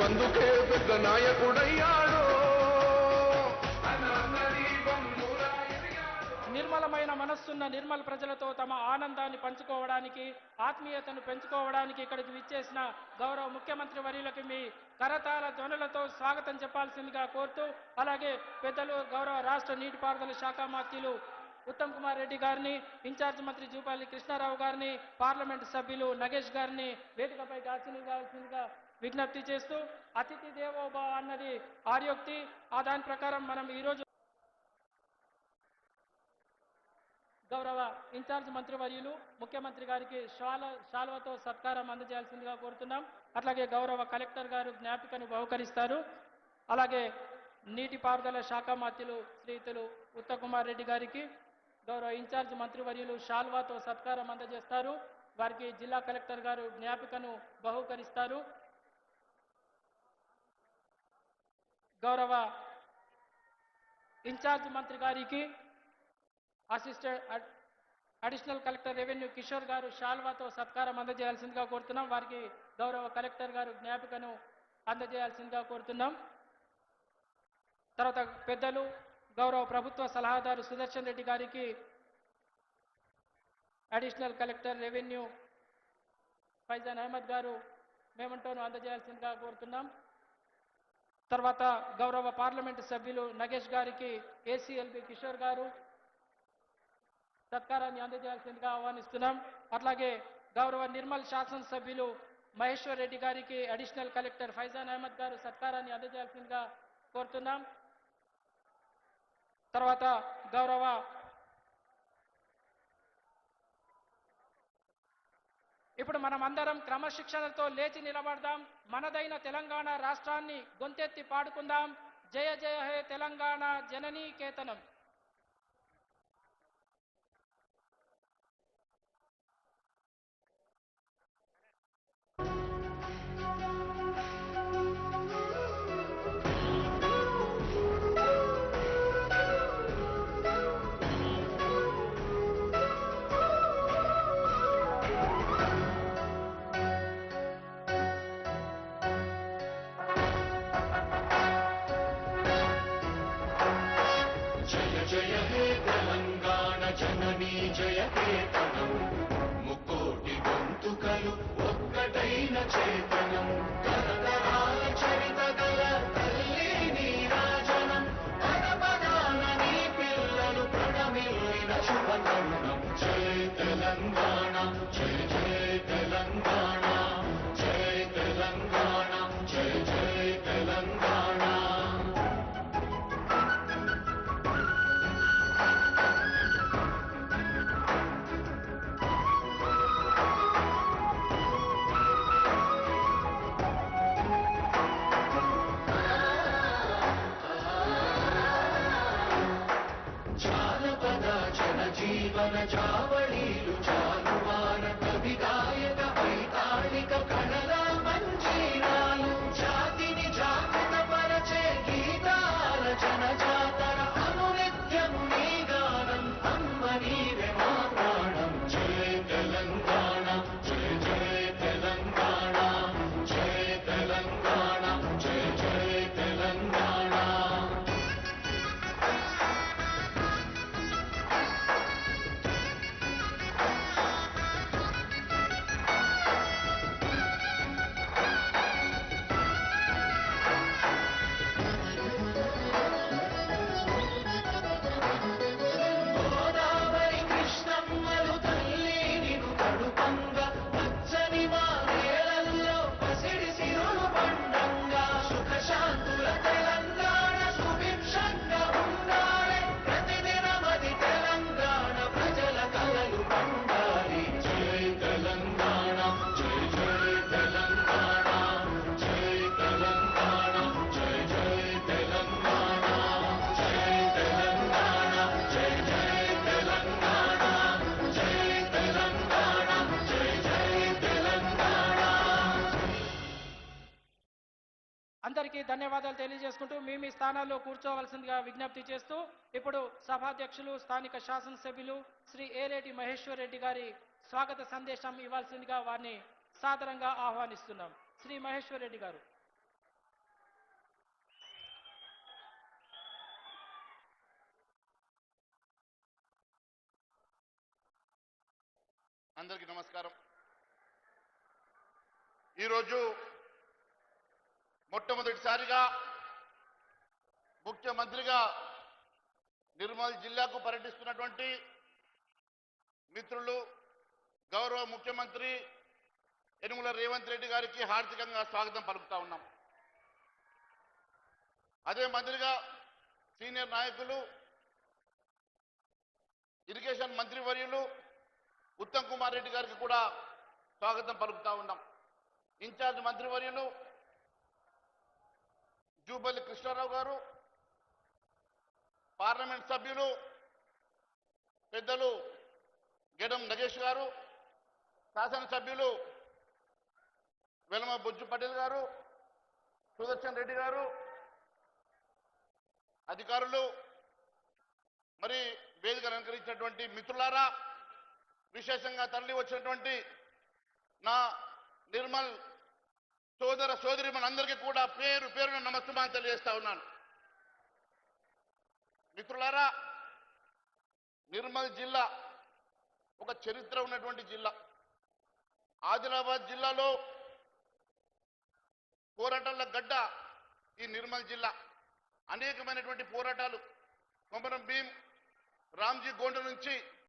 అందుకే పెద్ద నాయకుడయ్యాడు. నిర్మలమైన మనస్సున్న నిర్మల ప్రజలతో తమ ఆనందాన్ని పంచుకోవడానికి, ఆత్మీయతను పెంచుకోవడానికి ఇక్కడికి విచ్చేసిన గౌరవ ముఖ్యమంత్రి వర్యులకి మీ కరతాళ ధ్వనులతో స్వాగతం చెప్పాల్సిందిగా కోరుతూ, అలాగే పెద్దలు గౌరవ రాష్ట్ర నీటిపారుదల శాఖ మంత్రులు ఉత్తమ్ కుమార్ రెడ్డి గారిని, ఇన్ఛార్జ్ మంత్రి జూపల్లి కృష్ణారావు గారిని, పార్లమెంటు సభ్యులు నగేష్ గారిని వేదికపై ఆశీర్వదించాల్సిందిగా విజ్ఞప్తి చేస్తూ, అతిథి దేవోభవ అన్నది ఆర్యోక్తి. దాని ప్రకారం మనం ఈరోజు గౌరవ ఇన్ఛార్జ్ మంత్రివర్యులు ముఖ్యమంత్రి గారికి శాల్వతో సత్కారం అందజేయాల్సిందిగా కోరుతున్నాం. అట్లాగే గౌరవ కలెక్టర్ గారు జ్ఞాపికను బహుకరిస్తారు. అలాగే నీటిపారుదల శాఖ మంత్రులు శ్రీతులు ఉత్తమ్ కుమార్ రెడ్డి గారికి గౌరవ ఇన్ఛార్జ్ మంత్రివర్యులు శాల్వాతో సత్కారం అందజేస్తారు. వారికి జిల్లా కలెక్టర్ గారు జ్ఞాపికను బహుకరిస్తారు. గౌరవ ఇన్ఛార్జ్ మంత్రి గారికి అడిషనల్ కలెక్టర్ రెవెన్యూ కిషోర్ గారు శాల్వాతో సత్కారం అందజేయాల్సిందిగా కోరుతున్నాం. వారికి గౌరవ కలెక్టర్ గారు జ్ఞాపికను అందజేయాల్సిందిగా కోరుతున్నాం. తర్వాత పెద్దలు గౌరవ ప్రభుత్వ సలహాదారు సుదర్శన్ రెడ్డి గారికి additional collector revenue Faizan Ahmed గారు మేమంటోను అందజేయాల్సిందిగా కోరుతున్నాం. తర్వాత గౌరవ పార్లమెంటు సభ్యులు నగేష్ గారికి ఏసీఎల్బి కిషోర్ గారు సత్కారాన్ని అందజేయాల్సిందిగా ఆహ్వానిస్తున్నాం. అట్లాగే గౌరవ నిర్మల్ శాసనసభ్యులు మహేశ్వర్ రెడ్డి గారికి అడిషనల్ కలెక్టర్ ఫైజాన్ అహ్మద్ గారు సత్కారాన్ని అందజేయాల్సిందిగా కోరుతున్నాం. తర్వాత గౌరవ ఇప్పుడు మనం అందరం క్రమశిక్షణతో లేచి నిలబడదాం. మనదైన తెలంగాణ రాష్ట్రాన్ని గొంతెత్తి పాడుకుందాం. జయ జయ హే తెలంగాణ జననీ కేతనం. జయ హే తెలంగాణ జననీ జయ కేతనం, ముకోటి గొంతుకలు ఒక్కటైన చేతనం, తరతరాల చరిత గల తల్లి నీరాజనం, పద పదాన నీ పిల్లలు ప్రణమిల్లిన శుభతరుణం. జయ తెలంగాణ జయ జయ తెలంగాణ, జయ తెలంగాణ జయ జయ తెలంగాణ. జీవన జావళీలు జానువార కవి గాయక వైతాళిక కళల మంజీరాలు, జాతిని జాగృత పరచే గీతాల జనజాతర అనునిత్యము నీ గానం, అమ్మ నీవే మా ప్రాణం. జయ తెలంగాణ జయ జయ తెలంగాణ, జయ తెలంగాణ జయ జయ తెలంగాణ. అందరికీ ధన్యవాదాలు తెలియజేసుకుంటూ మీ స్థానాల్లో కూర్చోవలసిందిగా విజ్ఞప్తి చేస్తూ, ఇప్పుడు సభాధ్యక్షులు స్థానిక శాసనసభ్యులు శ్రీ ఏరేటి మహేశ్వర్ రెడ్డి గారి స్వాగత సందేశం ఇవ్వాల్సిందిగా వారిని సాదరంగా ఆహ్వానిస్తున్నాం. శ్రీ మహేశ్వర్ రెడ్డి గారు. అందరికీ నమస్కారం. ఈరోజు మొట్టమొదటిసారిగా ముఖ్యమంత్రిగా నిర్మల్ జిల్లాకు పర్యటిస్తున్నటువంటి మిత్రులు గౌరవ ముఖ్యమంత్రి యనుమల రేవంత్ రెడ్డి గారికి హార్దికంగా స్వాగతం పలుకుతా ఉన్నాం. అదే మంత్రిగా సీనియర్ నాయకులు ఇరిగేషన్ మంత్రివర్యులు ఉత్తమ్ కుమార్ రెడ్డి గారికి కూడా స్వాగతం పలుకుతా ఉన్నాం. ఇన్ఛార్జ్ మంత్రివర్యులు జూపల్లి కృష్ణారావు గారు, పార్లమెంట్ సభ్యులు పెద్దలు గెడం నగేష్ గారు, శాసనసభ్యులు వెలమ బొజ్జు పటేల్ గారు, సుదర్శన్ రెడ్డి గారు, అధికారులు, మరి వేదిక అలంకరించినటువంటి మిత్రులారా, విశేషంగా తరలి వచ్చినటువంటి నా నిర్మల్ సోదర సోదరి మనందరికీ కూడా పేరు పేరున నమస్కారం తెలియజేస్తా ఉన్నాను. మిత్రులారా, నిర్మల్ జిల్లా ఒక చరిత్ర ఉన్నటువంటి జిల్లా. ఆదిలాబాద్ జిల్లాలో పోరాటాల గడ్డ ఈ నిర్మల్ జిల్లా. అనేకమైనటువంటి పోరాటాలు కొమరం భీం, రామ్జీ గోండు నుంచి